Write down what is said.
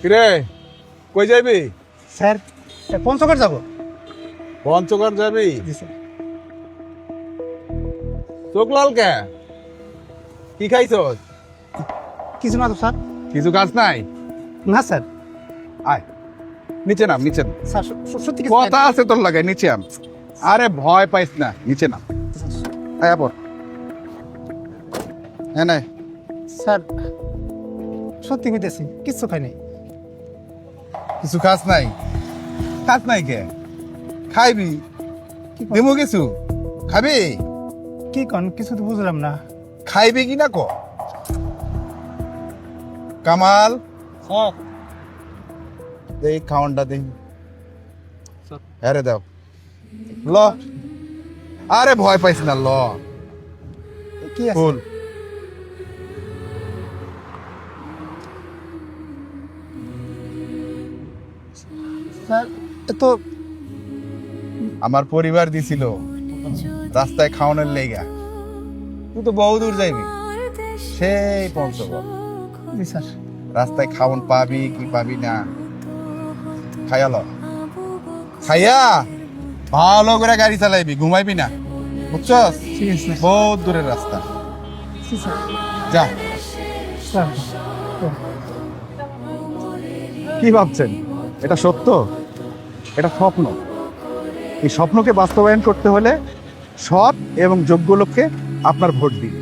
কিরে কই যাবি? স্যার পঞ্চগড় যাব। পঞ্চগড় যাবি? জি স্যার। চোখ লাল কে? কি খাইছস? কিছু না তো স্যার। কিছু কাজ নাই? না স্যার। আয় নিচে নাম, নিচে নাম। স্যার সত্যি কিছু কথা আছে তোর লাগে, নিচে আম। আরে ভয় পাইস না, নিচে নাম। আয় আপর। হ্যাঁ নাই স্যার সত্যি কইতেছি কিচ্ছু খাই নাই। কিছু কাজ নাই? কাজ নাই কে? খাইবি? দিমু কিছু খাবি? কি কন কিছু তো বুঝলাম না। খাইবি কি না ক? কামাল স্যার দেই খাওয়ানটা দেই। আরে দাও ল। আরে ভয় পাইস না, ল। কি আছে? ফুল স্যার তো আমার পরিবার দিছিল রাস্তায় খাওয়ানোর লেগা। তুই তো বহু দূর যাইবি, সেই পঞ্চগড়। জি স্যার। রাস্তায় খাওয়ান পাবি কি পাবি না খাইয়া ল। খাইয়া ভালো করে গাড়ি চালাইবি, ঘুমাইবি না, বুঝছস? ঠিক আছে স্যার। বহুত দূরের রাস্তা। জি স্যার। যা। স্যার কি ভাবছেন এটা সত্য? এটা স্বপ্ন। এই স্বপ্নকে বাস্তবায়ন করতে হলে সৎ এবং যোগ্য লোককে আপনার ভোট দিন।